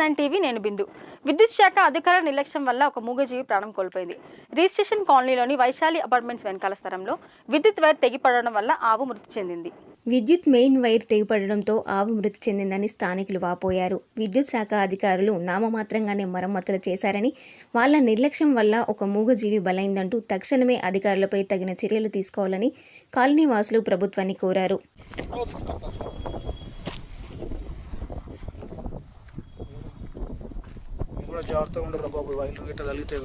9 TV నేను బిందు. విద్యుత్ శాఖ అధికారుల నిర్లక్ష్యం వల్ల ఒక మూగజీవి ప్రాణం కోల్పోయింది. రిజిస్ట్రేషన్ కాలనీలోని వైశాలి అపార్ట్మెంట్స్ వెనకాల స్థలంలో విద్యుత్ వైర్ తెగిపడడం వల్ల ఆవు మృతి చెందింది. విద్యుత్ మెయిన్ వైర్ తెగిపడడంతో ఆవు మృతి చెందిందని స్థానికులు వాపోయారు. విద్యుత్ శాఖ అధికారులు నామమాత్రంగానే మరమ్మతులు చేశారని, వాళ్ల నిర్లక్ష్యం వల్ల ఒక మూగజీవి బలైందంటూ తక్షణమే అధికారులపై తగిన చర్యలు తీసుకోవాలని కాలనీ వాసులు ప్రభుత్వాన్ని కోరారు. జాగ్రత్తగా ఉండరు బాబు, వైర్లు గిట్ట తగిలితే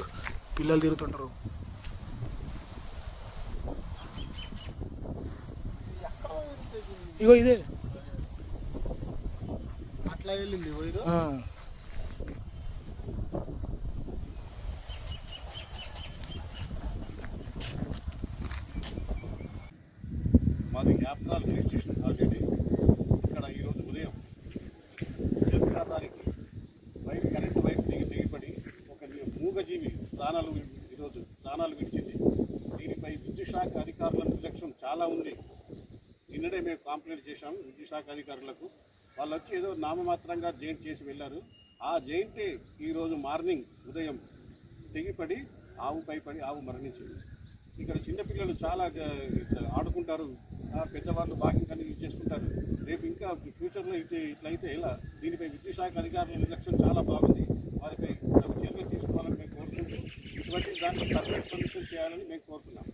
పిల్లలు తిరుగుతుంటారు. ఇగో ఇదే అట్లా వెళ్ళింది వైరు. మాది క్యాపిటల్ రిజిస్ట్రేషన్ ఆల్రెడీ ఇక్కడ ఈరోజు ఉదయం 8వ తారీఖు కరెంటు వైర్ తెగిపడి ఒక మూగజీవి ఈరోజు ప్రాణాలు విడిచింది. దీనిపై విద్యుత్ శాఖ అధికారుల నిర్లక్ష్యం చాలా ఉంది. నిన్ననే మేము కంప్లైంట్ చేశాము విద్యుత్ శాఖ అధికారులకు. వాళ్ళు వచ్చి ఏదో నామమాత్రంగా జైంట్ చేసి వెళ్ళారు. ఆ జైంటే ఈరోజు మార్నింగ్ ఉదయం తెగిపడి ఆవుపై పడి ఆవు మరణించింది. ఇక్కడ చిన్నపిల్లలు చాలా ఆడుకుంటారు, పెద్దవాళ్ళు వాకింగ్ అనేది చేసుకుంటారు. రేపు ఇంకా ఫ్యూచర్లో ఇట్లయితే ఎలా? దీనిపై విద్యుత్ శాఖ అధికారుల నిర్లక్ష్యం చాలా బాగుంది. వారిపై చర్యలు తీసుకోవాలని మేము కోరుకుంటూ ఇటువంటి దాన్ని పర్మనెంట్ సొల్యూషన్ చేయాలని మేము కోరుతున్నాం.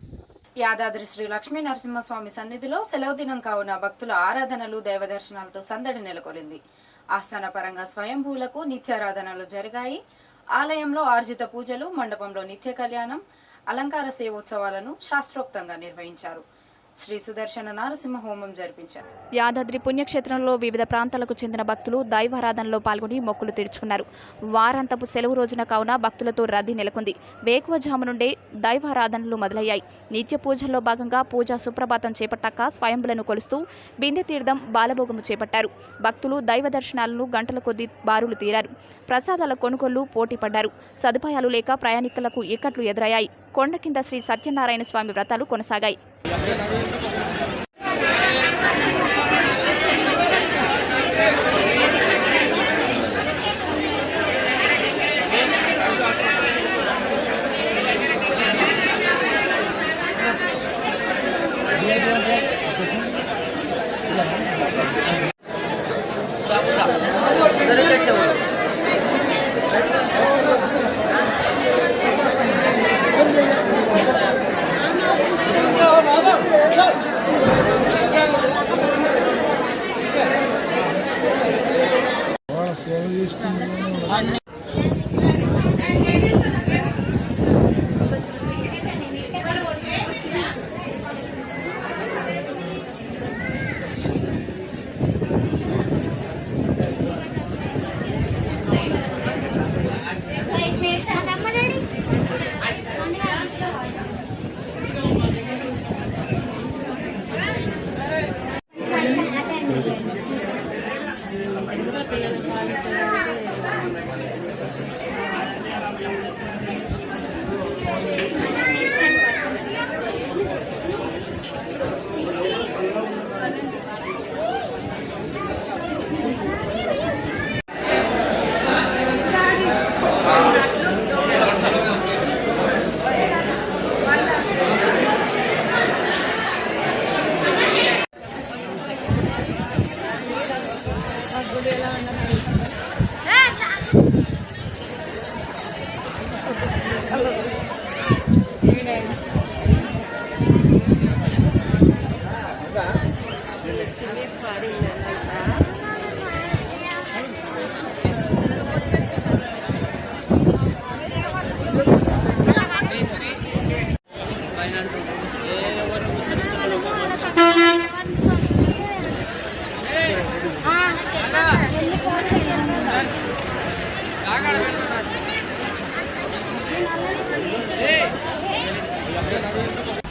యాదాద్రి శ్రీ లక్ష్మీ నరసింహస్వామి సన్నిధిలో సెలవు దినం కావున భక్తుల ఆరాధనలు దైవదర్శనాలతో సందడి నెలకొలింది. ఆస్థాన పరంగా స్వయంభూలకు నిత్యారాధనలు జరిగాయి. ఆలయంలో ఆర్జిత పూజలు, మండపంలో నిత్య కళ్యాణం, అలంకార సేవోత్సవాలను శాస్త్రోక్తంగా నిర్వహించారు. శ్రీ సుదర్శన నరసింహ హోమం జరిపించారు. యాదాద్రి పుణ్యక్షేత్రంలో వివిధ ప్రాంతాలకు చెందిన భక్తులు దైవారాధనలో పాల్గొని మొక్కులు తీర్చుకున్నారు. వారాంతపు సెలవు రోజున కావున భక్తులతో రద్దీ నెలకొంది. వేకువజాము నుండే దైవారాధనలు మొదలయ్యాయి. నిత్య పూజల్లో భాగంగా పూజా సుప్రభాతం చేపట్టాక స్వయంభులను కొలుస్తూ బిందె తీర్థం, బాలభోగము చేపట్టారు. భక్తులు దైవ దర్శనాలను గంటల కొద్దీ బారులు తీరారు. ప్రసాదాల కొనుగోళ్లు పోటీ పడ్డారు. సదుపాయాలు లేక ప్రయాణికులకు ఇక్కట్లు ఎదురయ్యాయి. కొండ కింద శ్రీ సత్యనారాయణ స్వామి వ్రతాలు కొనసాగాయి.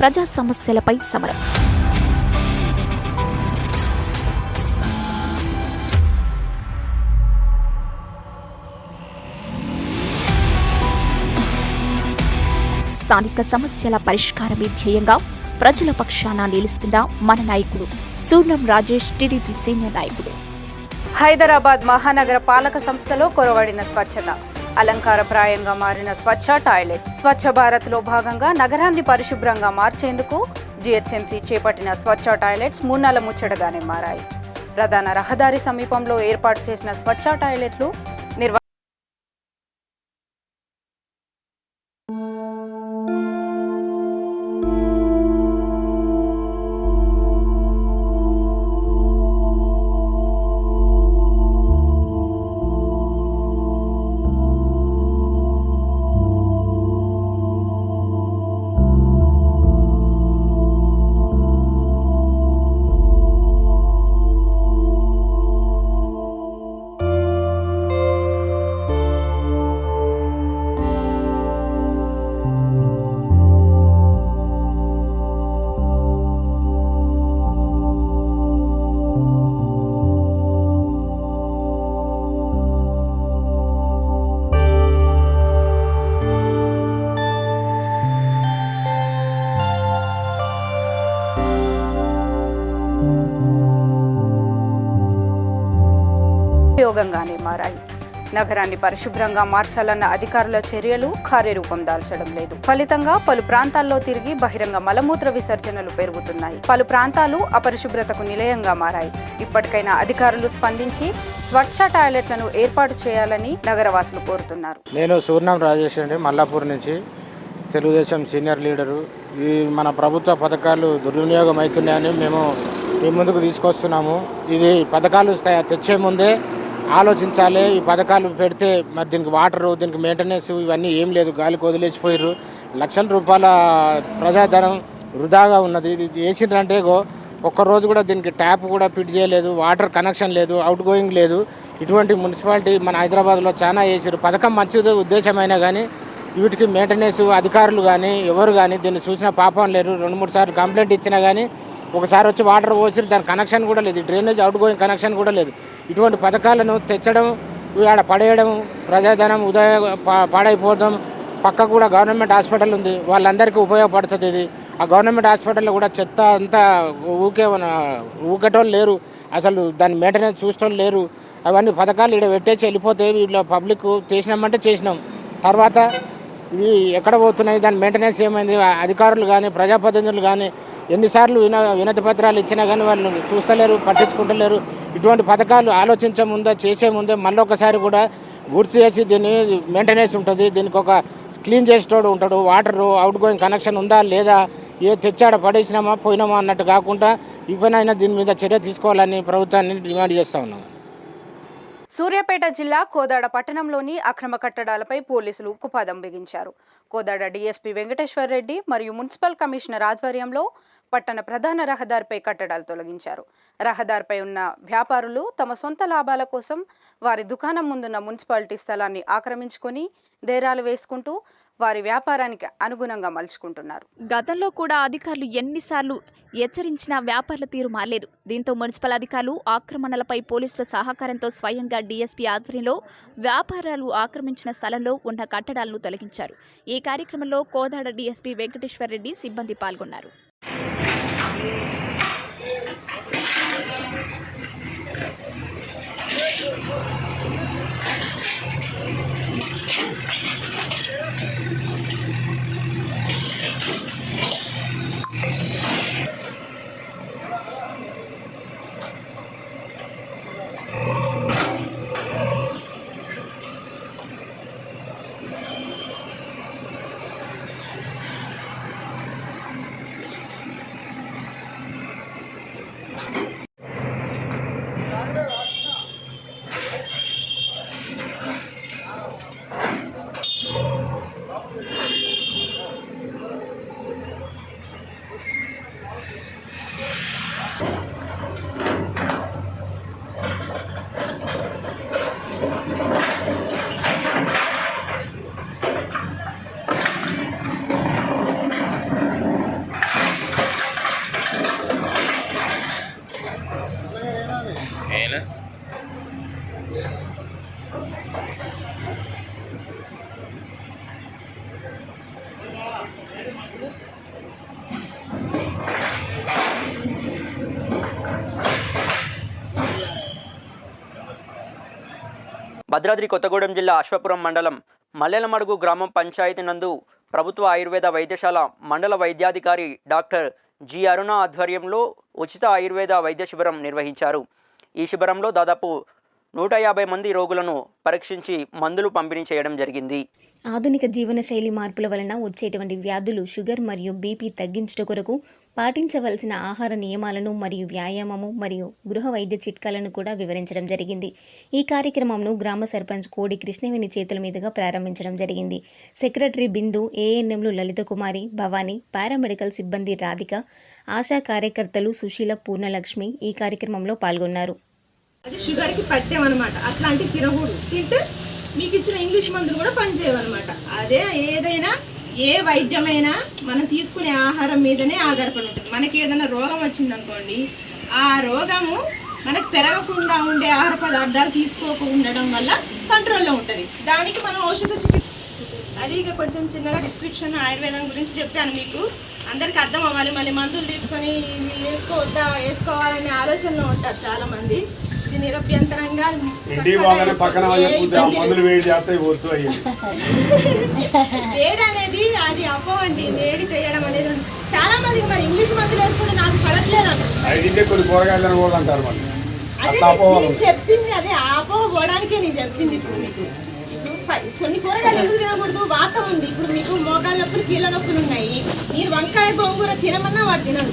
ప్రజా సమస్యలపై సమరం. స్థానిక సమస్యల పరిష్కారమే ధ్యేయంగా ప్రజల పక్షాన నిలుస్తున్న మన నాయకుడు సూర్లం రాజేష్, టీడీపీ సీనియర్ నాయకుడు. హైదరాబాద్ మహానగర పాలక సంస్థలో కొరవడిన స్వచ్ఛత. అలంకారప్రాయంగా మారిన స్వచ్ఛ టాయిలెట్. స్వచ్ఛ భారత్లో భాగంగా నగరాన్ని పరిశుభ్రంగా మార్చేందుకు జీహెచ్ఎంసీ చేపట్టిన స్వచ్ఛ టాయిలెట్స్ మూన్నాల ముచ్చటగానే మారాయి. ప్రధాన రహదారి సమీపంలో ఏర్పాటు చేసిన స్వచ్ఛ టాయిలెట్లు ఉపయోగంగానే మారాయి. నగరాన్ని పరిశుభ్రంగా మార్చాలన్న అధికారుల చర్యలు కార్యరూపం దాల్చడం లేదు. ఫలితంగా పలు ప్రాంతాల్లో తిరిగి బహిరంగ మలమూత్ర విసర్జనలు పెరుగుతున్నాయి. పలు ప్రాంతాలు అపరిశుభ్రతకు నిలయంగా మారాయి. ఇప్పటికైనా అధికారులు స్పందించి స్వచ్ఛ టాయిలెట్లను ఏర్పాటు చేయాలని నగరవాసులు కోరుతున్నారు. నేను సూర్ణం రాజేష్ అండి, మల్లాపూర్ నుంచి, తెలుగుదేశం సీనియర్ లీడరు. ఈ మన ప్రభుత్వ పథకాలు దుర్వినియోగం అవుతున్నాయని మేము మీ ముందుకు తీసుకొస్తున్నాము. ఇది పథకాలు తెచ్చే ముందే ఆలోచించాలి. ఈ పథకాలు పెడితే మరి దీనికి వాటరు, దీనికి మెయింటెనెన్స్ ఇవన్నీ ఏం లేదు, గాలికి వదిలేసిపోయారు. లక్షల రూపాయల ప్రజాధనం వృధాగా ఉన్నది. ఇది వేసిండ్రంటే ఒక్కరోజు కూడా దీనికి ట్యాప్ కూడా ఫిట్ చేయలేదు, వాటర్ కనెక్షన్ లేదు, అవుట్ గోయింగ్ లేదు. ఇటువంటి మున్సిపాలిటీ మన హైదరాబాద్లో చాలా వేసారు. పథకం మంచిది ఉద్దేశమైనా కానీ వీటికి మెయింటెనెన్స్ అధికారులు కానీ ఎవరు కానీ దీన్ని చూసిన పాపం లేరు. 2-3 సార్లు కంప్లైంట్ ఇచ్చినా కానీ ఒకసారి వచ్చి వాటర్ పోసి దాని కనెక్షన్ కూడా లేదు, డ్రైనేజ్ అవుట్ గోయింగ్ కనెక్షన్ కూడా లేదు. ఇటువంటి పథకాలను తెచ్చడం, ఆడ పడేయడం, ప్రజాధనం పాడైపోవడం. పక్కకు కూడా గవర్నమెంట్ హాస్పిటల్ ఉంది, వాళ్ళందరికీ ఉపయోగపడుతుంది ఇది. ఆ గవర్నమెంట్ హాస్పిటల్లో కూడా చెత్త అంతా ఊకేటోళ్ళు లేరు, అసలు దాని మెయింటెనెన్స్ చూసేటోళ్ళు లేరు. అవన్నీ పథకాలు ఇక్కడ పెట్టేసి వెళ్ళిపోతే వీళ్ళు పబ్లిక్ చేసినామంటే చేసినాం, తర్వాత ఇవి ఎక్కడ పోతున్నాయి, దాని మెయింటెనెన్స్ ఏమైంది, అధికారులు కానీ ప్రజాప్రతినిధులు కానీ ఎన్నిసార్లు వినతి పత్రాలు ఇచ్చినా కానీ వాళ్ళు చూస్తలేరు, పట్టించుకుంటలేరు. ఇటువంటి పథకాలు ఆలోచించే ముందే చేసే ముందే మళ్ళీ ఒకసారి కూడా గుర్తు చేసి దీన్ని మెయింటెనెన్స్ ఉంటుంది, దీనికి ఒక క్లీన్ చేసేటోడు ఉంటాడు, వాటర్ అవుట్ గోయింగ్ కనెక్షన్ ఉందా లేదా, ఏ తెచ్చాడ పడేసినామా పోయినామా అన్నట్టు కాకుండా ఇప్పుడైనా దీని మీద చర్య తీసుకోవాలని ప్రభుత్వాన్ని డిమాండ్ చేస్తూ ఉన్నాం. సూర్యాపేట జిల్లా కోదాడ పట్టణంలోని అక్రమ కట్టడాలపై పోలీసులు ఉక్కుపాదం బిగించారు. కోదాడ డీఎస్పీ వెంకటేశ్వర్ రెడ్డి మరియు మున్సిపల్ కమిషనర్ ఆధ్వర్యంలో పట్టణ ప్రధాన రహదారిపై కట్టడాలు తొలగించారు. రహదారిపై ఉన్న వ్యాపారులు తమ సొంత లాభాల కోసం వారి దుకాణం ముందున్న మున్సిపాలిటీ స్థలాన్ని ఆక్రమించుకొని డేరాలు వేసుకుంటూ వారి వ్యాపారానికి అనుగుణంగా మలుచుకుంటున్నారు. గతంలో కూడా అధికారులు ఎన్నిసార్లు హెచ్చరించినా వ్యాపారుల తీరు మారలేదు. దీంతో మున్సిపల్ అధికారులు ఆక్రమణలపై పోలీసుల సహకారంతో స్వయంగా డీఎస్పీ ఆధ్వర్యంలో వ్యాపారాలు ఆక్రమించిన స్థలంలో ఉన్న కట్టడాలను తొలగించారు. ఈ కార్యక్రమంలో కోదాడ డీఎస్పీ వెంకటేశ్వర్ రెడ్డి సిబ్బంది పాల్గొన్నారు. భద్రాద్రి కొత్తగూడెం జిల్లా అశ్వపురం మండలం మల్లెలమడుగు గ్రామం పంచాయతీ నందు ప్రభుత్వ ఆయుర్వేద వైద్యశాల మండల వైద్యాధికారి డాక్టర్ జి అరుణ ఆధ్వర్యంలో ఉచిత ఆయుర్వేద వైద్య శిబిరం నిర్వహించారు. ఈ శిబిరంలో దాదాపు 150 మంది రోగులను పరీక్షించి మందులు పంపిణీ చేయడం జరిగింది. ఆధునిక జీవనశైలి మార్పుల వలన వచ్చేటువంటి వ్యాధులు షుగర్ మరియు బీపీ తగ్గించుట కొరకు పాటించవలసిన ఆహార నియమాలను మరియు వ్యాయామము మరియు గృహ వైద్య చిట్కాలను కూడా వివరించడం జరిగింది. ఈ కార్యక్రమంను గ్రామ సర్పంచ్ కోడి కృష్ణవేణి చేతుల మీదుగా ప్రారంభించడం జరిగింది. సెక్రటరీ బిందు, ఏఎన్ఎంలు లలిత కుమారి, భవానీ, పారామెడికల్ సిబ్బంది రాధిక, ఆశా కార్యకర్తలు సుశీల, పూర్ణలక్ష్మి ఈ కార్యక్రమంలో పాల్గొన్నారు. అది షుగర్కి పథ్యం అనమాట. అట్లాంటి తినకూడదు. తింటే మీకు ఇచ్చిన ఇంగ్లీష్ మందులు కూడా పనిచేయవన్నమాట. అదే ఏదైనా ఏ వైద్యమైనా మనం తీసుకునే ఆహారం మీదనే ఆధారపడి ఉంటుంది. మనకి ఏదైనా రోగం వచ్చిందనుకోండి, ఆ రోగము మనకు పెరగకుండా ఉండే ఆహార పదార్థాలు తీసుకోకుండా ఉండడం వల్ల కంట్రోల్లో ఉంటుంది. దానికి మనం ఔషధ చికిత్స అది ఇక కొంచెం చిన్నగా డిస్క్రిప్షన్ ఆయుర్వేదం గురించి చెప్పాను మీకు. అందరికి అర్థం అవ్వాలి. మళ్ళీ మందులు తీసుకొని ఇది వేసుకోవాలనే ఆలోచనలో ఉంటారు చాలామంది. ఇది నిరభ్యంతరంగా వేడి అనేది అది అవ్వండి. వేడి చేయడం అనేది చాలా మందికి మరి ఇంగ్లీష్ మందులు వేసుకుంటే నాకు పడట్లేదు అంటారు. అదే చెప్పింది, అదే ఆపోవడానికే నేను చెప్పింది. ఇప్పుడు మీకు కొన్ని కూరగాయలు ఎందుకు తినకూడదు? వాతం ఉంది. ఇప్పుడు మీకు మోకాళ్ళ నొప్పులు, కీళ్ళ నొప్పులు ఉన్నాయి. మీరు వంకాయ గోంగూర తినమన్నా వాడు తినడు.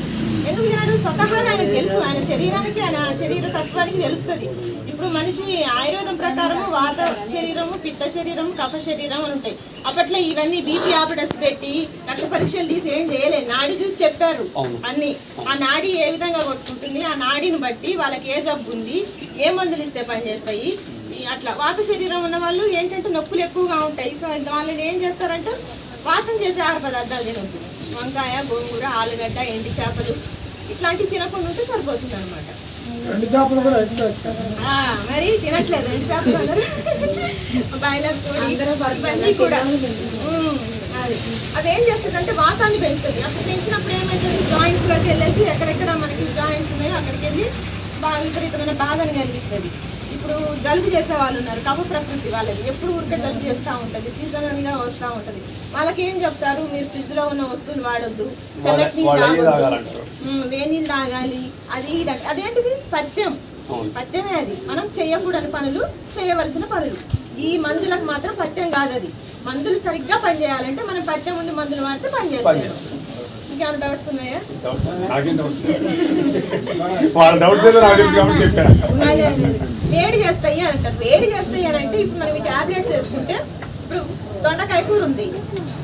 ఎందుకు తినడు? స్వతహాగా ఆయనకు తెలుసు. ఆయన శరీరానికి, ఆయన శరీర తత్వానికి తెలుస్తుంది. ఇప్పుడు మనిషి ఆయుర్వేదం ప్రకారము వాత శరీరము, పిత్త శరీరము, కఫ శరీరం అని ఉంటాయి. అప్పట్లో ఇవన్నీ బీపీ ఆపరేటర్స్ పెట్టి రక్త పరీక్షలు తీసి ఏం చేయలేదు. నాడి చూసి చెప్పారు అన్ని. ఆ నాడి ఏ విధంగా కొట్టుకుంటుంది, ఆ నాడిని బట్టి వాళ్ళకి ఏ జబ్బు ఉంది, ఏ మందులు ఇస్తే పనిచేస్తాయి. అట్లా వాత శరీరం ఉన్న వాళ్ళు ఏంటంటే నొప్పులు ఎక్కువగా ఉంటాయి. సో వాళ్ళని ఏం చేస్తారంటే వాతం చేసే ఆహార పదార్థాలు తినొద్దు. వంకాయ, గోంగూర, ఆలుగడ్డ, ఎండి చేపలు ఇట్లాంటివి తినకుండా ఉంటే సరిపోతుంది అనమాట. మరి తినట్లేదు ఎండి చేపలు అందరూ. బాయిలర్ కోడి ఇవన్నీ కూడా అది అవి ఏం చేస్తుంది అంటే వాతాన్ని పెంచుతుంది. అప్పుడు పెంచినప్పుడు ఏమవుతుంది? జాయింట్స్లోకి వెళ్ళేసి ఎక్కడెక్కడ మనకి జాయింట్స్ ఉన్నాయో అక్కడికి వెళ్ళి బాగా విపరీతమైన బాధని కలిగిస్తుంది. ఇప్పుడు జలుబు చేసే వాళ్ళు ఉన్నారు, కఫ ప్రకృతి వాళ్ళది. ఎప్పుడు ఊరికే జలుబు చేస్తూ ఉంటుంది, సీజనల్గా వస్తూ ఉంటుంది. వాళ్ళకి ఏం చెప్తారు? మీరు ఫ్రిడ్జ్లో ఉన్న వస్తువులు వాడొద్దు, చల్లటి నీళ్ళు తాగొద్దు, వేడి నీళ్ళు తాగాలి. అది అదేంటిది? పథ్యం. పథ్యమే అది. మనం చేయకూడని పనులు, చేయవలసిన పనులు. ఈ మందులకు మాత్రం పథ్యం కాదు అది. మందులు సరిగ్గా పనిచేయాలంటే మనం పథ్యం ఉండి మందులు వాడితే పనిచేస్తాయి. ఇంకేమైనా డౌట్స్ ఉన్నాయా? వేడి చేస్తాయి అంటారు. వేడి చేస్తాయి అని అంటే ఇప్పుడు మనం ఈ టాబ్లెట్స్ వేసుకుంటే, ఇప్పుడు దొండకాయ కూర ఉంది.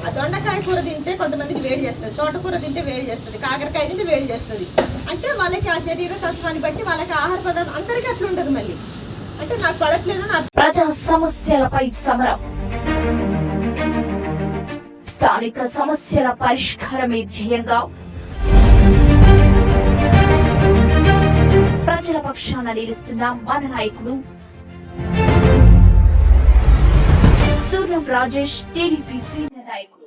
ఆ దొండకాయ కూర తింటే కొంతమందికి వేడి చేస్తుంది, తోటకూర తింటే వేడి చేస్తుంది, కాకరకాయ తింటే వేడి చేస్తుంది. అంటే వాళ్ళకి ఆ శరీర తత్వాన్ని బట్టి వాళ్ళకి ఆహార పదార్థం అందరికీ అట్లా ఉంటుంది. మళ్ళీ అంటే నాకు పడట్లేదని. ప్రజా సమస్యలపై సమరం, స్థానిక సమస్యల పరిష్కారమే ధ్యేయంగా ప్రజల పక్షాన నిలుస్తున్న మన నాయకుడు సూర్యం రాజేష్, టీడీపీ సీనియర్ నాయకుడు.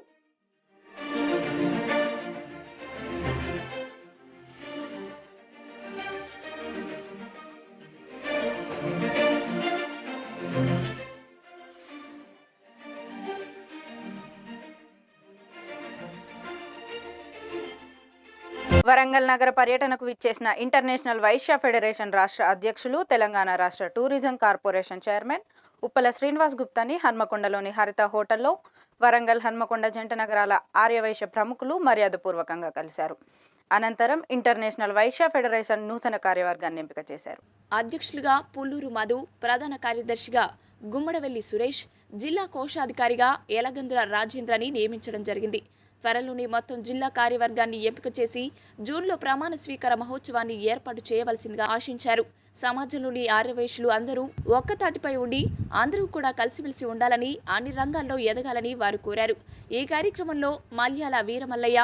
వరంగల్ నగర పర్యటనకు విచ్చేసిన ఇంటర్నేషనల్ వైశ్య ఫెడరేషన్ రాష్ట్ర అధ్యక్షులు, తెలంగాణ రాష్ట్ర tourism corporation chairman Uppala Srinivas గుప్తాని హన్మకొండలోని హరిత హోటల్లో వరంగల్, హన్మకొండ జంట నగరాల ఆర్యవైశ్య ప్రముఖులు మర్యాదపూర్వకంగా కలిశారు. అనంతరం ఇంటర్నేషనల్ వైశ్య ఫెడరేషన్ నూతన కార్యవర్గాన్ని ఎంపిక చేశారు. అధ్యక్షులుగా పుల్లూరు మధు, ప్రధాన కార్యదర్శిగా గుమ్మడవెల్లి సురేష్, జిల్లా కోశాధికారిగా ఎలగందుల రాజేంద్రని నియమించడం జరిగింది. త్వరలోనే మొత్తం జిల్లా కార్యవర్గాన్ని ఎంపిక చేసి జూన్లో ప్రమాణ స్వీకార మహోత్సవాన్ని ఏర్పాటు చేయవలసిందిగా ఆశించారు. సమాజంలోని ఆర్యవైశ్యులు అందరూ ఒక్కతాటిపై ఉండి అందరూ కూడా కలిసిమెలిసి ఉండాలని, అన్ని రంగాల్లో ఎదగాలని వారు కోరారు. ఈ కార్యక్రమంలో మల్యాల వీరమల్లయ్య,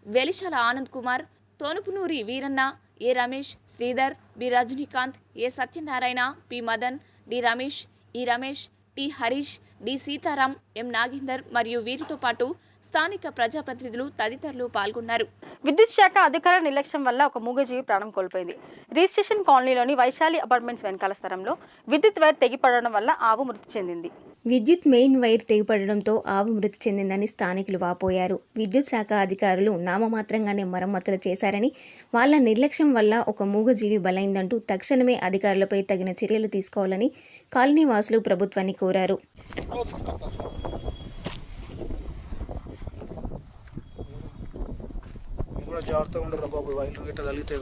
వెలిశాల ఆనంద్ కుమార్, తోనుపునూరి వీరన్న, ఏ రమేష్, శ్రీధర్, బి రజనీకాంత్, ఏ సత్యనారాయణ, పి మదన్, డి రమేష్, ఈ రమేష్, టి హరీష్, డి సీతారాం, ఎం నాగేందర్ మరియు వీరితో పాటు స్థానిక ప్రజాప్రతినిధులు తదితరులు పాల్గొన్నారు. విద్యుత్ శాఖ అధికారుల నిర్లక్ష్యం వల్ల ఒక మూగజీవి ప్రాణం కోల్పోయింది. రిజిస్ట్రేషన్ కాలనీలోని వైశాలి అపార్ట్మెంట్స్ వెనకాల స్థలంలో విద్యుత్ వైర్ తెగిపడడం వల్ల ఆవు మృతి చెందింది. విద్యుత్ మెయిన్ వైర్ తెగిపడడంతో ఆవు మృతి చెందిందని స్థానికులు వాపోయారు. విద్యుత్ శాఖ అధికారులు నామమాత్రంగానే మరమ్మతులు చేశారని, వాళ్ల నిర్లక్ష్యం వల్ల ఒక మూగజీవి బలైందంటూ తక్షణమే అధికారులపై తగిన చర్యలు తీసుకోవాలని కాలనీ వాసులు ప్రభుత్వాన్ని కోరారు. కూడా జాగ్రత్తగా ఉండరు బాబు, వైర్లు గిట్ట తగిలితే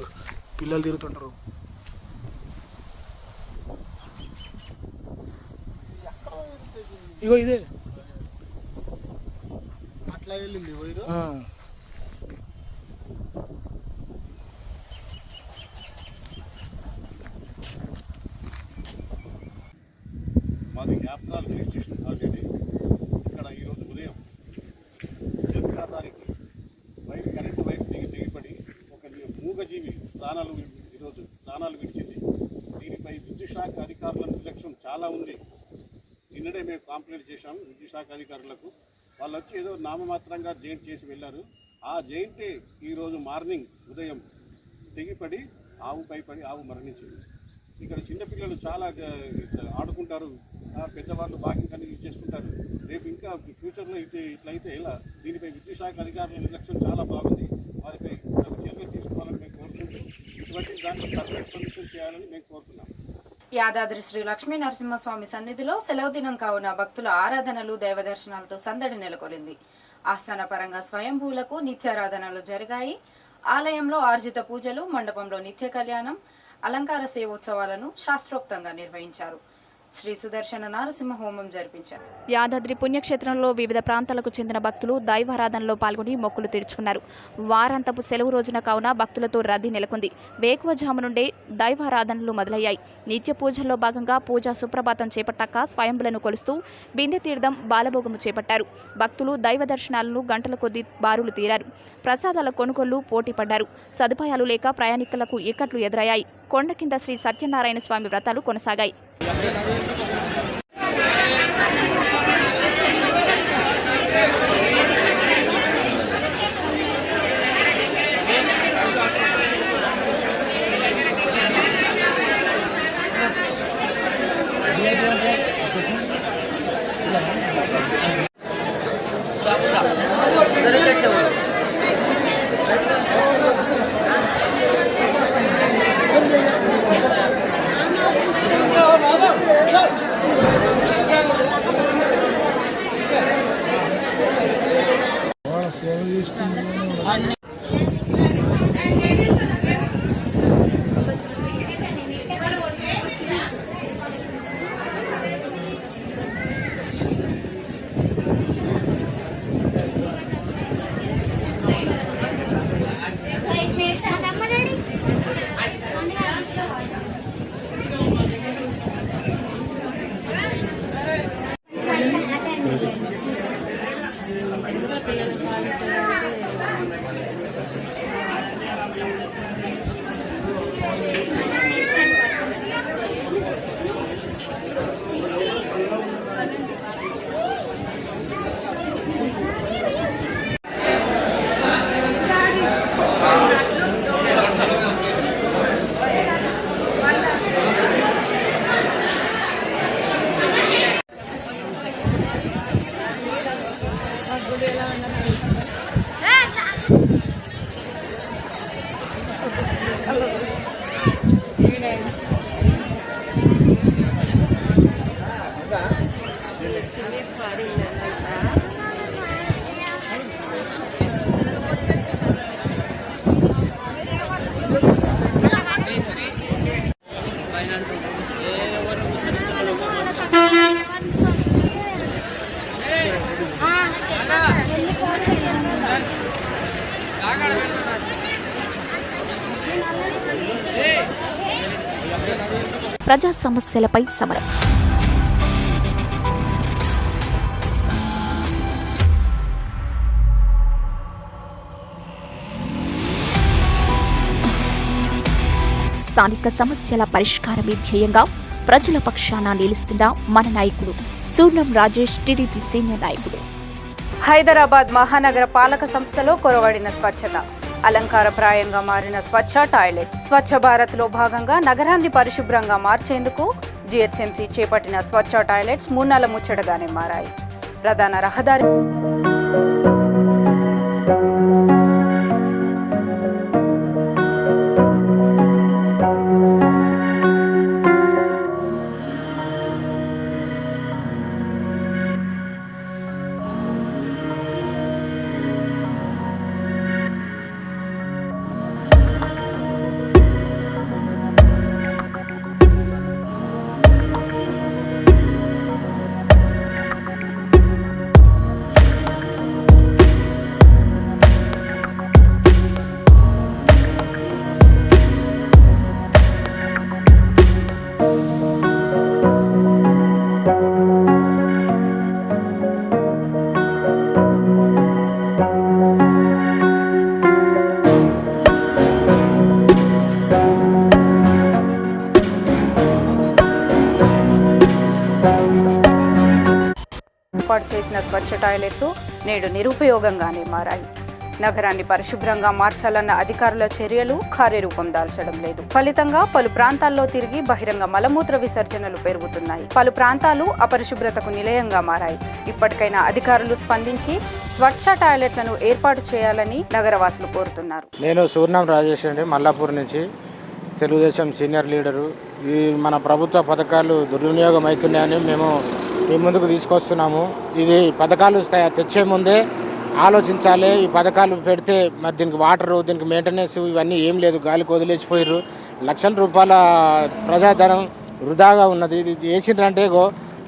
పిల్లలు తిరుగుతుంటారు. ఇగో ఇదే అట్లా వెళ్ళింది వైరు. మాది యాప్నాల్ రిజిస్ట్రేషన్ ఆల్రెడీ ఇక్కడ ఈరోజు ఉదయం 8వ తారీఖు కరెంటు వైర్ తెగిపడి ఒక మూగజీవి ప్రాణాలు విడిచింది. దీనిపై విద్యుత్ శాఖ అధికారుల నిర్లక్ష్యం చాలా ఉంది. నిన్ననే మేము కంప్లైంట్ చేశాము విద్యుత్ శాఖ అధికారులకు. వాళ్ళు వచ్చి ఏదో నామమాత్రంగా జైంట్ చేసి వెళ్ళారు. ఆ జైంటే ఈరోజు మార్నింగ్ ఉదయం తెగిపడి ఆవు మరణించింది. ఇక్కడ చిన్నపిల్లలు చాలా ఆడుకుంటారు, పెద్దవాళ్ళు వాకింగ్ అనేది చేసుకుంటారు. రేపు ఇంకా ఫ్యూచర్లో ఇట్లయితే ఎలా? దీనిపై విద్యుత్ శాఖ అధికారుల నిర్లక్ష్యం చాలా బాగుంది. వారిపై చర్యలు తీసుకోవాలని మేము కోరుకుంటూ ఇటువంటి దాన్ని పర్ఫెక్ట్ సొల్యూషన్ చేయాలని మేము కోరుతున్నాం. యాదాద్రి శ్రీ లక్ష్మీ నరసింహస్వామి సన్నిధిలో సెలవు దినం కావున భక్తుల ఆరాధనలు దైవదర్శనాలతో సందడి నెలకొలింది. ఆస్థాన పరంగా స్వయంభూలకు నిత్యారాధనలు జరిగాయి. ఆలయంలో ఆర్జిత పూజలు, మండపంలో నిత్య కళ్యాణం, అలంకార సేవోత్సవాలను శాస్త్రోక్తంగా నిర్వహించారు. శ్రీ సుదర్శన నరసింహ హోమం జరిపించారు. యాదాద్రి పుణ్యక్షేత్రంలో వివిధ ప్రాంతాలకు చెందిన భక్తులు దైవారాధనలో పాల్గొని మొక్కులు తీర్చుకున్నారు. వారాంతపు సెలవు రోజున కావున భక్తులతో రద్దీ నెలకొంది. వేకువజాము నుండే దైవారాధనలు మొదలయ్యాయి. నిత్య పూజల్లో భాగంగా పూజా సుప్రభాతం చేపట్టాక స్వయంభులను కొలుస్తూ బిందె తీర్థం, బాలభోగము చేపట్టారు. భక్తులు దైవ దర్శనాలను గంటల కొద్దీ బారులు తీరారు. ప్రసాదాల కొనుగోళ్లు పోటీ పడ్డారు. సదుపాయాలు లేక ప్రయాణికులకు ఇక్కట్లు ఎదురయ్యాయి. కొండ కింద శ్రీ సత్యనారాయణ స్వామి వ్రతాలు కొనసాగాయి. ప్రజా సమస్యలపై సమరం. స్థానిక సమస్యల పరిష్కారమే ధ్యేయంగా ప్రజల పక్షాన నిలుస్తున్న మన నాయకుడు సూర్ణం రాజేష్, టీడీపీ సీనియర్ నాయకుడు. హైదరాబాద్ మహానగర పాలక సంస్థలో కొరవడిన స్వచ్ఛత, అలంకారప్రాయంగా మారిన స్వచ్ఛ టాయిలెట్. స్వచ్ఛ భారత్లో భాగంగా నగరాన్ని పరిశుభ్రంగా మార్చేందుకు జీహెచ్ఎంసీ చేపట్టిన స్వచ్ఛ టాయిలెట్స్ మూన్నాల ముచ్చటగానే మారాయి. ప్రధాన రహదారి ఏర్పాటు చేసిన స్వచ్ఛ టాయిలెట్లు నేడు నిరుపయోగంగానే మారాయి. నగరాన్ని పరిశుభ్రంగా మార్చాలన్న అధికారుల చర్యలు కార్యరూపం దాల్చడం లేదు. ఫలితంగా పలు ప్రాంతాల్లో తిరిగి బహిరంగ మలమూత్ర విసర్జనలు పెరుగుతున్నాయి. పలు ప్రాంతాలు అపరిశుభ్రతకు నిలయంగా మారాయి. ఇప్పటికైనా అధికారులు స్పందించి స్వచ్ఛ టాయిలెట్లను ఏర్పాటు చేయాలని నగరవాసులు కోరుతున్నారు. నేను సూర్ణం రాజేష్ అండి, మల్లాపూర్ నుంచి, తెలుగుదేశం సీనియర్ లీడరు. ఈ మన ప్రభుత్వ పథకాలు దుర్వినియోగం అవుతున్నాయని మేము మీ ముందుకు తీసుకొస్తున్నాము. ఇది పథకాలు తెచ్చే ముందే ఆలోచించాలి. ఈ పథకాలు పెడితే మరి దీనికి వాటరు, దీనికి మెయింటెనెన్స్ ఇవన్నీ ఏం లేదు, గాలికి వదిలేసిపోయారు. లక్షల రూపాయల ప్రజాధనం వృధాగా ఉన్నది. ఇది వేసిండ్రంటే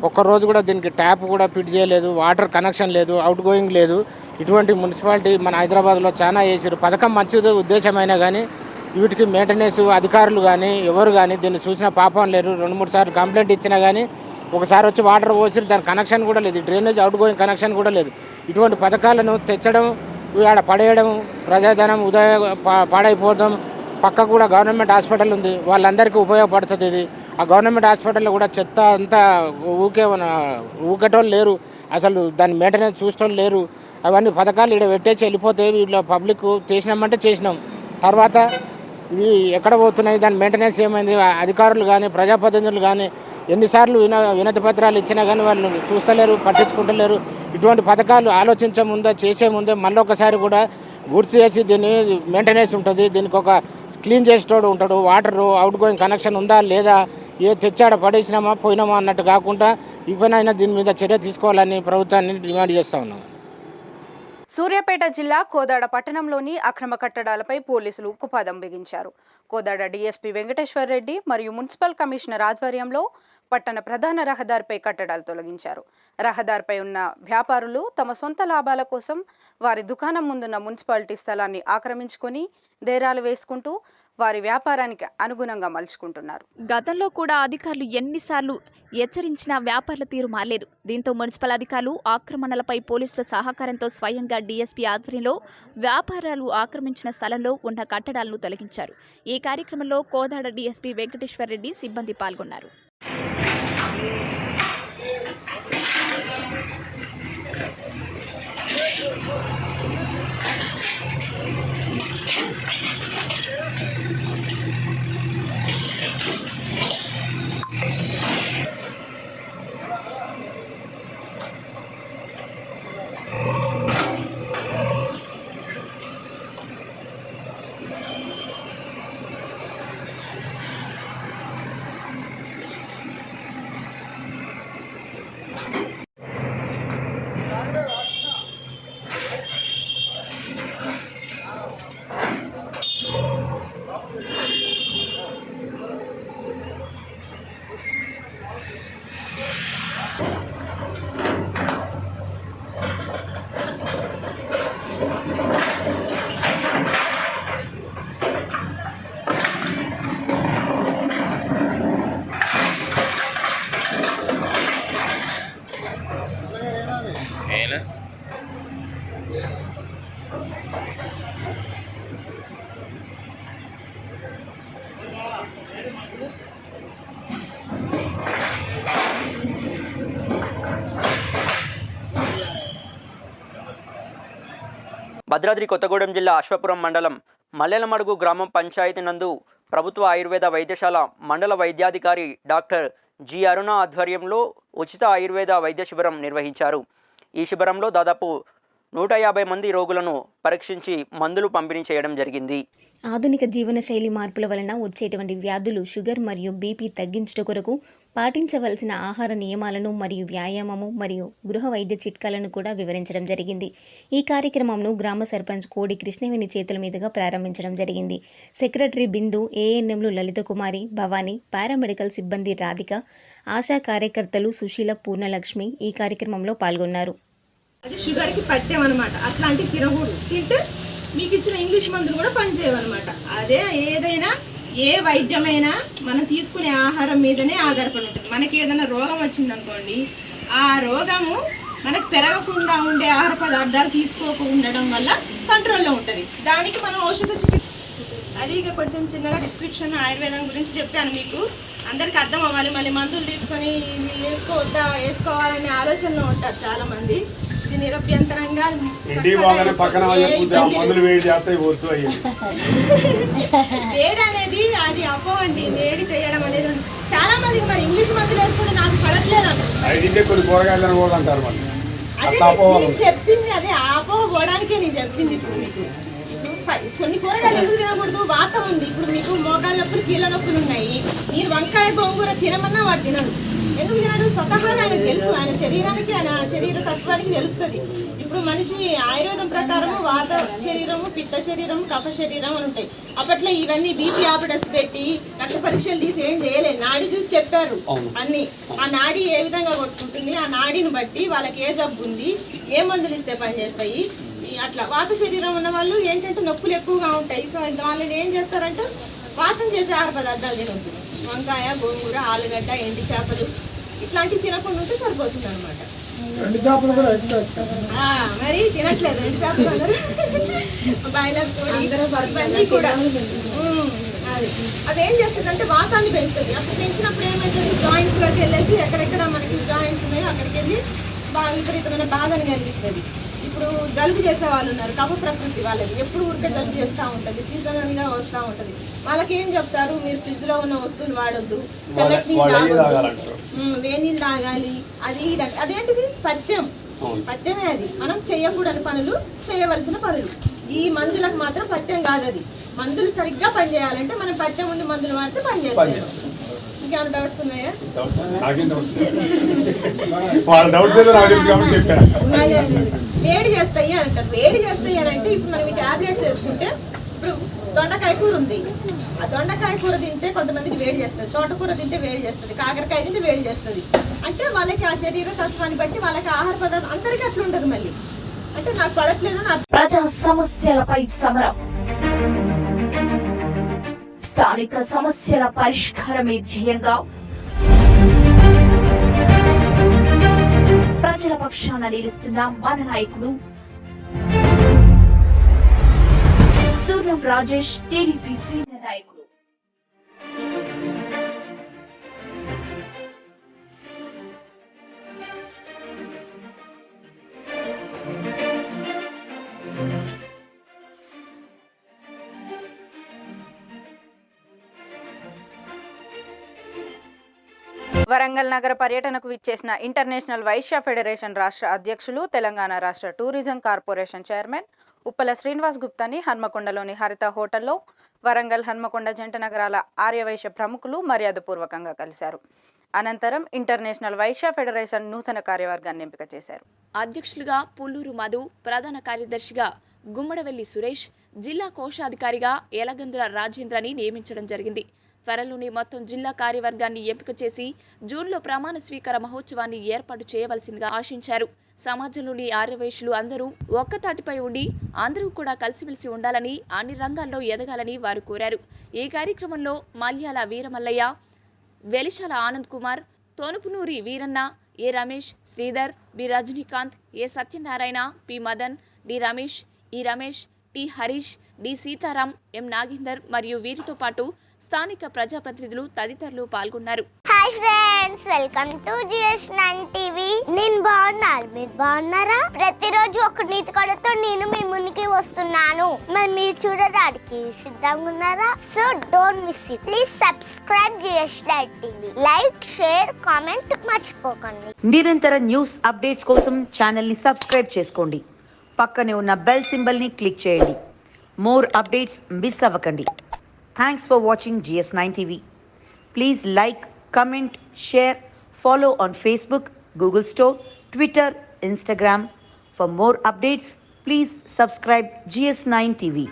ఒక్కరోజు కూడా దీనికి ట్యాప్ కూడా ఫిట్ చేయలేదు, వాటర్ కనెక్షన్ లేదు, అవుట్ గోయింగ్ లేదు. ఇటువంటి మున్సిపాలిటీ మన హైదరాబాద్లో చాలా వేసారు. పథకం మంచిది ఉద్దేశమైనా కానీ వీటికి మెయింటెనెన్స్ అధికారులు కానీ ఎవరు కానీ దీన్ని చూసిన పాపం లేరు. 2-3 సార్లు కంప్లైంట్ ఇచ్చినా కానీ ఒకసారి వచ్చి వాటర్ పోసి దాని కనెక్షన్ కూడా లేదు, డ్రైనేజ్ అవుట్ గోయింగ్ కనెక్షన్ కూడా లేదు. ఇటువంటి పథకాలను తెచ్చడం, ఆడ పడేయడం, ప్రజాధనం పాడైపోతాం. పక్కకు కూడా గవర్నమెంట్ హాస్పిటల్ ఉంది, వాళ్ళందరికీ ఉపయోగపడుతుంది ఇది. ఆ గవర్నమెంట్ హాస్పిటల్లో కూడా చెత్త అంతా ఊకేటోళ్ళు లేరు, అసలు దాని మెయింటెనెన్స్ చూసేటోళ్ళు లేరు. అవన్నీ పథకాలు ఇక్కడ పెట్టేసి వెళ్ళిపోతే వీళ్ళు పబ్లిక్ చేసినామంటే చేసినాం, తర్వాత ఇవి ఎక్కడ పోతున్నాయి, దాని మెయింటెనెన్స్ ఏమైంది, అధికారులు కానీ ప్రజాప్రతినిధులు కానీ ఎన్నిసార్లు వినతి పత్రాలు ఇచ్చినా కానీ వాళ్ళు చూస్తలేరు, పట్టించుకుంటలేరు. ఇటువంటి పథకాలు ఆలోచించే ముందే చేసే ముందే మళ్ళీ ఒకసారి కూడా గుర్తు చేసి దీన్ని మెయింటెనెన్స్ ఉంటుంది, దీనికి ఒక క్లీన్ చేసేటోడు ఉంటాడు, వాటర్ అవుట్ గోయింగ్ కనెక్షన్ ఉందా లేదా, ఏ తెచ్చాడ పడేసినామా పోయినామా అన్నట్టు కాకుండా ఇప్పుడైనా దీని మీద చర్య తీసుకోవాలని ప్రభుత్వాన్ని డిమాండ్ చేస్తూ ఉన్నాం. సూర్యాపేట జిల్లా కోదాడ పట్టణంలోని అక్రమ కట్టడాలపై పోలీసులు ఉక్కుపాదం బిగించారు. కోదాడ డీఎస్పీ వెంకటేశ్వర్ రెడ్డి మరియు మున్సిపల్ కమిషనర్ ఆధ్వర్యంలో పట్టణ ప్రధాన రహదారిపై కట్టడాలు తొలగించారు. రహదారిపై ఉన్న వ్యాపారులు తమ సొంత లాభాల కోసం వారి దుకాణం ముందున్న మున్సిపాలిటీ స్థలాన్ని ఆక్రమించుకొని డేరాలు వేసుకుంటూ వారి వ్యాపారానికి అనుగుణంగా మలుచుకుంటున్నారు. గతంలో కూడా అధికారులు ఎన్నిసార్లు హెచ్చరించినా వ్యాపారుల తీరు మారలేదు. దీంతో మున్సిపల్ అధికారులు ఆక్రమణలపై పోలీసుల సహకారంతో స్వయంగా డీఎస్పీ ఆధ్వర్యంలో వ్యాపారాలు ఆక్రమించిన స్థలంలో ఉన్న కట్టడాలను తొలగించారు. ఈ కార్యక్రమంలో కోదాడ డీఎస్పీ వెంకటేశ్వర్ రెడ్డి సిబ్బంది పాల్గొన్నారు. భద్రాద్రి కొత్తగూడెం జిల్లా అశ్వపురం మండలం మల్లెలమడుగు గ్రామం పంచాయతీ నందు ప్రభుత్వ ఆయుర్వేద వైద్యశాల మండల వైద్యాధికారి డాక్టర్ జి అరుణ ఆధ్వర్యంలో ఉచిత ఆయుర్వేద వైద్య శిబిరం నిర్వహించారు. ఈ శిబిరంలో దాదాపు 150 మంది రోగులను పరీక్షించి మందులు పంపిణీ చేయడం జరిగింది. ఆధునిక జీవనశైలి మార్పుల వలన వచ్చేటువంటి వ్యాధులు షుగర్ మరియు బీపీ తగ్గించుట కొరకు పాటించవలసిన ఆహార నియమాలను మరియు వ్యాయామము మరియు గృహ వైద్య చిట్కాలను కూడా వివరించడం జరిగింది. ఈ కార్యక్రమంను గ్రామ సర్పంచ్ కోడి కృష్ణవేణి చేతుల మీదుగా ప్రారంభించడం జరిగింది. సెక్రటరీ బిందు, ఏఎన్ఎంలు లలిత కుమారి, భవానీ, పారామెడికల్ సిబ్బంది రాధిక, ఆశా కార్యకర్తలు సుశీల, పూర్ణలక్ష్మి ఈ కార్యక్రమంలో పాల్గొన్నారు. అది షుగర్కి పథ్యం అనమాట. అట్లాంటివి తినకూడదు. తింటే మీకు ఇచ్చిన ఇంగ్లీష్ మందులు కూడా పనిచేయవన్నమాట. అదే ఏదైనా ఏ వైద్యమైనా మనం తీసుకునే ఆహారం మీదనే ఆధారపడి ఉంటుంది. మనకి ఏదైనా రోగం వచ్చిందనుకోండి, ఆ రోగము మనకు పెరగకుండా ఉండే ఆహార పదార్థాలు తీసుకోకుండా ఉండడం వల్ల కంట్రోల్లో ఉంటుంది. దానికి మనం ఔషధ చికిత్స అది ఇక కొంచెం చిన్నగా డిస్క్రిప్షన్ ఆయుర్వేదం గురించి చెప్పాను మీకు. అందరికి అర్థం అవ్వాలి. మళ్ళీ మందులు తీసుకొని వేసుకోవద్దా వేసుకోవాలనే ఆలోచనలో ఉంటారు చాలామంది. ఇది నిరభ్యంతరంగా వేడి అనేది అది అపోవండి. వేడి చేయడం అనేది చాలా మందికి మరి ఇంగ్లీష్ మందులు వేసుకుంటే నాకు పడట్లేదు అంటారు. అదే చెప్పింది, అదే ఆపోవ పోవడానికే నేను చెప్పింది. ఇప్పుడు మీకు కొన్ని కూరగాయలు ఎందుకు తినకూడదు? వాతం ఉంది. ఇప్పుడు మీకు మోకాళ్ళ నొప్పులు, కీళ్ళ నొప్పులు ఉన్నాయి. మీరు వంకాయ గోంగూర తినమన్నా వాడు తినడు. ఎందుకు తినడు? స్వతహాగా ఆయనకు తెలుసు. ఆయన శరీరానికి, ఆయన శరీర తత్వానికి తెలుస్తుంది. ఇప్పుడు మనిషి ఆయుర్వేదం ప్రకారము వాత శరీరము, పిత్త శరీరము, కఫ శరీరం అని ఉంటాయి. అప్పట్లో ఇవన్నీ బీపీ ఆపడస్ పెట్టి రక్త పరీక్షలు తీసి ఏం చేయలేదు. నాడి చూసి చెప్పారు అన్ని. ఆ నాడి ఏ విధంగా కొట్టుకుంటుంది, ఆ నాడిని బట్టి వాళ్ళకి ఏ జబ్బు ఉంది, ఏ మందులు ఇస్తే పనిచేస్తాయి. అట్లా వాత శరీరం ఉన్న వాళ్ళు ఏంటంటే నొప్పులు ఎక్కువగా ఉంటాయి. సో వాళ్ళని ఏం చేస్తారంటే వాతం చేసే ఆహార పదార్థాలు తినొద్దు. వంకాయ, గోంగూర, ఆలుగడ్డ, ఎండి చేపలు ఇట్లాంటివి తినకుండా ఉంటే సరిపోతుంది అనమాట. మరి తినట్లేదు ఎండి చేపలు అందరూ. బాయిలర్ ఇవన్నీ కూడా అది అవి ఏం చేస్తుంది అంటే వాతాన్ని పెంచుతుంది. అప్పుడు పెంచినప్పుడు ఏమవుతుంది, జాయింట్స్లోకి వెళ్ళేసి ఎక్కడెక్కడ మనకి జాయింట్స్ ఉన్నాయో అక్కడికి వెళ్ళి బాగా విపరీతమైన బాధని కలిగిస్తుంది. ఇప్పుడు జలుబు చేసే వాళ్ళు ఉన్నారు, కఫ ప్రకృతి వాళ్ళది ఎప్పుడు ఊరికే జలుబు చేస్తూ ఉంటుంది, సీజనల్గా వస్తూ ఉంటుంది. వాళ్ళకి ఏం చెప్తారు, మీరు ఫ్రిడ్జ్లో ఉన్న వస్తువులు వాడొద్దు, చల్లటి నీళ్ళు తాగొద్దు, వేడి నీళ్ళు తాగాలి. అది అదేంటిది పథ్యం. పథ్యమే అది. మనం చేయకూడని పనులు, చేయవలసిన పనులు. ఈ మందులకు మాత్రం పథ్యం కాదు అది. మందులు సరిగ్గా పనిచేయాలంటే మనం పథ్యం ఉండి మందులు వాడితే పనిచేస్తాయి. ఇంకేమైనా డౌట్స్ ఉన్నాయా? వేడి చేస్తాయి అంటారు. వేడి చేస్తాయి అని అంటే ఇప్పుడు మనం ఈ టాబ్లెట్స్ వేసుకుంటే, ఇప్పుడు దొండకాయ కూర ఉంది, ఆ దొండకాయ కూర తింటే కొంతమందికి వేడి చేస్తుంది, తోటకూర తింటే వేడి చేస్తుంది, కాకరకాయ తింటే వేడి చేస్తుంది. అంటే వాళ్ళకి ఆ శరీర తత్వాన్ని బట్టి వాళ్ళకి ఆహార పదార్థం అందరికీ అట్లా ఉంటుంది. మళ్ళీ అంటే నాకు పడట్లేదని. ప్రజా సమస్యలపై సమరం, స్థానిక సమస్యల పరిష్కారమే ధ్యేయంగా ప్రజల పక్షాన నిలుస్తున్న మన నాయకుడు సూర్యం రాజేష్, టీడీపీ సీనియర్ నాయకుడు. వరంగల్ నగర పర్యటనకు విచ్చేసిన ఇంటర్నేషనల్ వైశ్య ఫెడరేషన్ రాష్ట్ర అధ్యక్షులు, తెలంగాణ రాష్ట్ర tourism corporation chairman Uppala Srinivas గుప్తాని హన్మకొండలోని హరిత హోటల్లో వరంగల్, హన్మకొండ జంట నగరాల ఆర్యవైశ్య ప్రముఖులు మర్యాదపూర్వకంగా కలిశారు. అనంతరం ఇంటర్నేషనల్ వైశ్య ఫెడరేషన్ నూతన కార్యవర్గాన్ని ఎంపిక చేశారు. అధ్యక్షులుగా పుల్లూరు మధు, ప్రధాన కార్యదర్శిగా గుమ్మడవెల్లి సురేష్, జిల్లా కోశాధికారిగా ఎలగందుల రాజేంద్రని నియమించడం జరిగింది. త్వరలోనే మొత్తం జిల్లా కార్యవర్గాన్ని ఎంపిక చేసి జూన్లో ప్రమాణ స్వీకార మహోత్సవాన్ని ఏర్పాటు చేయవలసిందిగా ఆశించారు. సమాజంలోని ఆర్యవైశ్యులు అందరూ ఒక్కతాటిపై ఉండి అందరూ కూడా కలిసిమెలిసి ఉండాలని, అన్ని రంగాల్లో ఎదగాలని వారు కోరారు. ఈ కార్యక్రమంలో మల్యాల వీరమల్లయ్య, వెలిశాల ఆనంద్ కుమార్, తోనుపునూరి వీరన్న, ఏ రమేష్, శ్రీధర్, బి రజనీకాంత్, ఏ సత్యనారాయణ, పి మదన్, డి రమేష్, ఈ రమేష్, టి హరీష్, డి సీతారాం, ఎం నాగేందర్ మరియు వీరితో పాటు స్థానిక ప్రజాప్రతినిధులు తదితరులు పాల్గొన్నారు. Hi friends, welcome to GS9 TV. నేను బాగున్నాను, మీరు బాగున్నారా? ప్రతిరోజు ఒక నీతి కథతో నేను మీ ముందుకి వస్తున్నాను. మరి మీరు చూడడానికి సిద్ధంగా ఉన్నారా? So don't miss it. Please subscribe GS9 TV. Like, share, comment మర్చిపోకండి. నిరంతర న్యూస్ అప్డేట్స్ కోసం ఛానల్ని సబ్స్క్రైబ్ చేసుకోండి. పక్కనే ఉన్న బెల్ సింబల్ని క్లిక్ చేయండి. మోర్ అప్డేట్స్ మిస్ అవ్వకండి. Thanks for watching GS9 TV. Please like, comment, share, follow on Facebook, Google Store, Twitter, Instagram. For more updates, please subscribe GS9 TV.